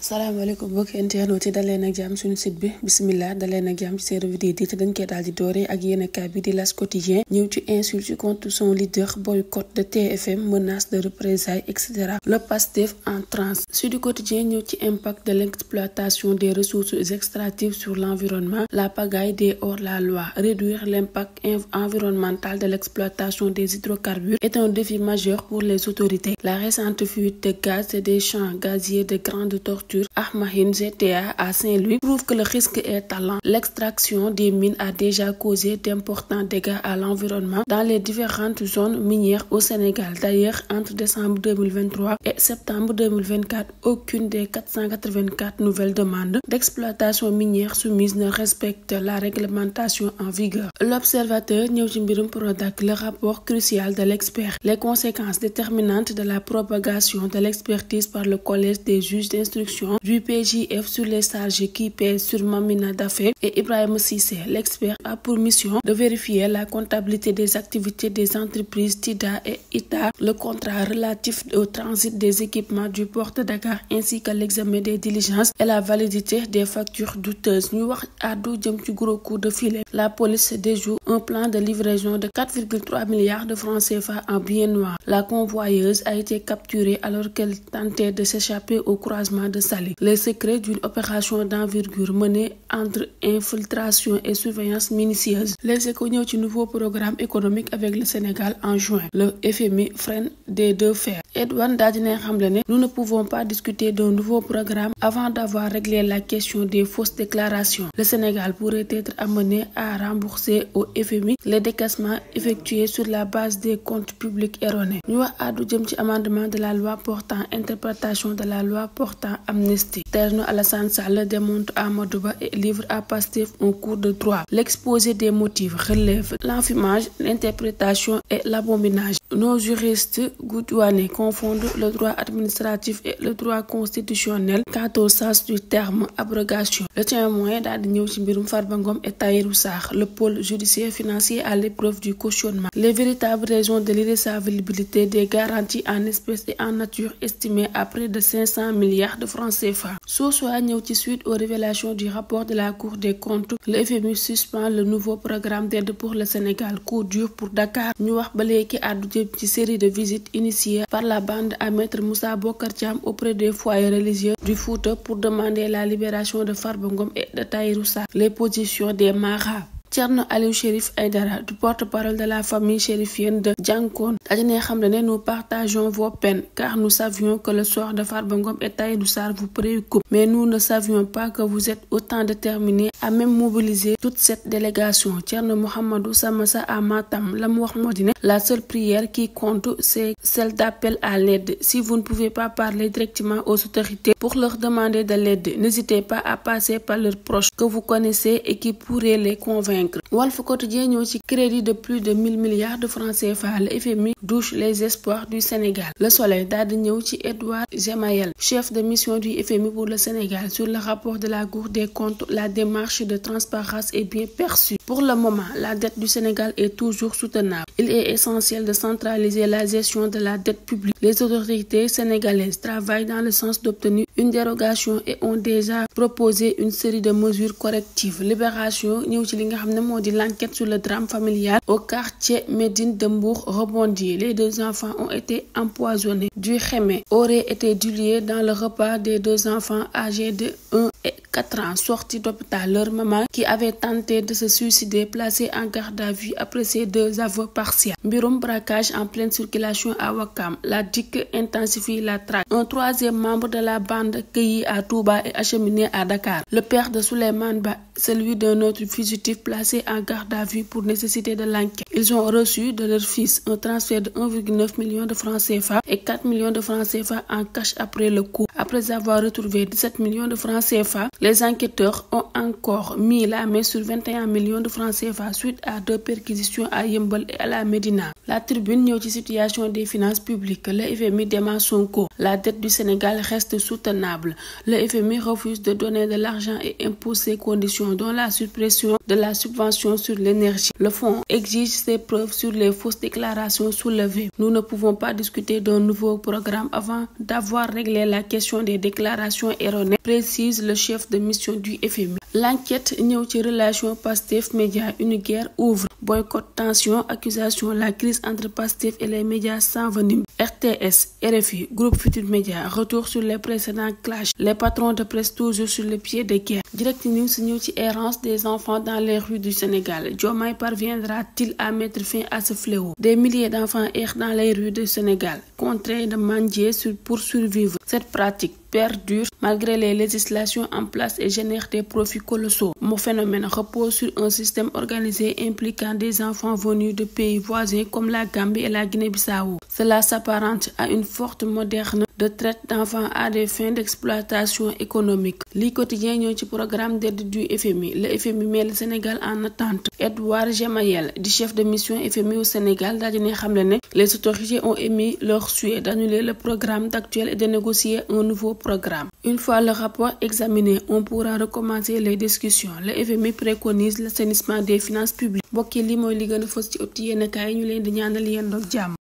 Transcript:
salaamaaleykum mbokki internet yi daleen ak jàmm suñu site bi bismillah daleen ak jàmm ci seen revue des titres dañ koy daal di doore ak yéenekaay bi di L'As Quotidien ñëw ci insulte contre son leader, boycott de TFM, menace de représailles, etc. Le Pastef en transe. Sud Quotidien ñëw ci impact de l'exploitation des ressources extractives sur l'environnement, la pagaille des hors-la-loi. Réduire l'impact environnemental de l'exploitation des hydrocarbures est un défi majeur pour les autorités. La récente fuite de gaz et des champs gaziers de grande tortue Ahmahine GTA à Saint-Louis prouve que le risque est talent. L'extraction des mines a déjà causé d'importants dégâts à l'environnement dans les différentes zones minières au Sénégal. D'ailleurs, entre décembre 2023 et septembre 2024, aucune des 484 nouvelles demandes d'exploitation minière soumises ne respecte la réglementation en vigueur. L'Observateur ñëw ci mbirum Prodac, le rapport crucial de l'expert, les conséquences déterminantes de la propagation de l'expertise par le collège des juges d'instruction du PJF sur les charges qui pèsent sur Mamina Daffé et Ibrahima Cissé. L'expert a pour mission de vérifier la comptabilité des activités des entreprises TIDA et ITA, le contrat relatif au transit des équipements du port de Dakar ainsi que l'examen des diligences et la validité des factures douteuses. Ñu wax àddu jëm ci gros coup de filet. La police déjoue un plan de livraison de 4,3 milliards de francs CFA en billets noirs. La convoyeuse a été capturée alors qu'elle tentait de s'échapper au croisement de Saly. Les secrets d'une opération d'envergure menée entre infiltration et surveillance minutieuse. Les Échos ñëw ci nouveau programme économique avec le Sénégal en juin. Le FMI freine des deux fers. Edouard daal dina xamle ne nous ne pouvons pas discuter d'un nouveau programme avant d'avoir réglé la question des fausses déclarations. Le Sénégal pourrait être amené à rembourser au FMI les décaissements effectués sur la base des comptes publics erronés. Ñu wax àddu jëm ci amendement de la loi portant interprétation de la loi portant amnistie. Thierno Alassane Sall démonte Amadou Ba et livre à Pastef un cours de droit. L'exposé des motifs relève l'enfumage, l'interprétation et l'abominage. Nos juristes goudouanais confondent le droit administratif et le droit constitutionnel quant au sens du terme abrogation. Le Témoin daal di ñëw ci mbirum Farba Ngom et Tahirou Sarr, le pôle judiciaire financier à l'épreuve du cautionnement. Les véritables raisons de l'irrecevabilité des garanties en espèces et en nature estimées à près de 500 milliards de francs CFA. Source A ñëw ci suite aux révélations du rapport de la Cour des comptes, le FMI suspend le nouveau programme d'aide pour le Sénégal. Coup dur pour Dakar. Ñu wax ba léegi àddu jëm ci série de visites initiées par la bande à Maître Moussa Bokar Thiam auprès des foyers religieux du Fouta pour demander la libération de Farba Ngom et de Tahirou Sarr. Les positions des marabouts. Thierno Aliou Chérif Aïdara, du porte-parole de la famille chérifienne de Diankone, dañu xamle ne nous partageons vos peines car nous savions que le sort de Farba Ngom et Tahirou Sarr vous préoccupe, mais nous ne savions pas que vous êtes autant déterminés à même mobiliser toute cette délégation. Thierno Mohamedou Samassa à Matam la mu wax moo di ne la seule prière qui compte c'est celle d'appel à l'aide. Si vous ne pouvez pas parler directement aux autorités pour leur demander de l'aide, n'hésitez pas à passer par leurs proches que vous connaissez et qui pourraient les convaincre. Walf Quotidien ñëw ci crédit de plus de 1000 milliards de francs CFA. Le FMI douche les espoirs du Sénégal. Le Soleil daal di ñëw ci Edouard Gemayel, chef de mission du FMI pour le Sénégal, sur le rapport de la Cour des comptes. La démarche de transparence est bien perçue. Pour le moment, la dette du Sénégal est toujours soutenable. Il est essentiel de centraliser la gestion de la dette publique. Les autorités sénégalaises travaillent dans le sens d'obtenir une dérogation et ont déjà proposé une série de mesures correctives. Libération ñëw ci li nga xam ne moo di l'enquête sur le drame familial au quartier Médine de Mbour rebondit. Les deux enfants ont été empoisonnés. Du Khémé aurait été dilué dans le repas des deux enfants âgés de 1 et 4 ans sortis d'hôpital. Leur maman, qui avait tenté de se suicider, placée en garde à vue après ses deux aveux partiels. Mbirum braquage en pleine circulation à Ouakam. La DIC intensifie la traque. Un troisième membre de la bande cueilli à Touba et acheminé à Dakar. Le père de Souleymane Ba, celui d'un autre fugitif placé en garde à vue pour nécessité de l'enquête. Ils ont reçu de leur fils un transfert de 1,9 million de francs CFA et 4 millions de francs CFA en cash après le coup. Après avoir retrouvé 17 millions de francs CFA, les enquêteurs ont encore mis la main sur 21 millions de francs CFA suite à deux perquisitions à Yeumbeul et à la Médina. La Tribune ñëw ci situation des finances publiques. Le FMI dément Sonko. La dette du Sénégal reste soutenable. Le FMI refuse de donner de l'argent et impose ses conditions, dont la suppression de la subvention sur l'énergie. Le fonds exige ses preuves sur les fausses déclarations soulevées. Nous ne pouvons pas discuter d'un nouveau programme avant d'avoir réglé la question des déclarations erronées, précise le chef de mission du FMI. L'enquête ñëw ci relation Pastef-Médias, une guerre ouvre. Boycott, tension, accusation, la crise entre Pastef et les médias s'envenime. RTS, RFI, Groupe Futurs Médias, retour sur les précédents clashs. Les patrons de presse toujours sur le pied de guerre. Direct News ñëw ci errance des enfants dans les rues du Sénégal. Diomaye parviendra-t-il à mettre fin à ce fléau? Des milliers d'enfants errent dans les rues du Sénégal, contraints de mendier pour survivre. Cette pratique perdure malgré les législations en place et génère des profits colossaux. Mon phénomène repose sur un système organisé impliquant des enfants venus de pays voisins comme la Gambie et la Guinée-Bissau. Cela s'apparente à une forme moderne de traite d'enfants à des fins d'exploitation économique. Li Quotidien ñëw ci programme d'aide du FMI. Le FMI met le Sénégal en attente. Edouard Gemayel, du chef de mission FMI au Sénégal, daal dina xamle ne les autorités ont émis leur souhait d'annuler le programme actuel et de négocier un nouveau programme. Une fois le rapport examiné, on pourra recommencer les discussions. Le FMI préconise l'assainissement des finances publiques. Mbokk yi li mooy li gën a fës ci ëtt yéenekaay yi ñu leen di ñaanal yéen doog jàmm.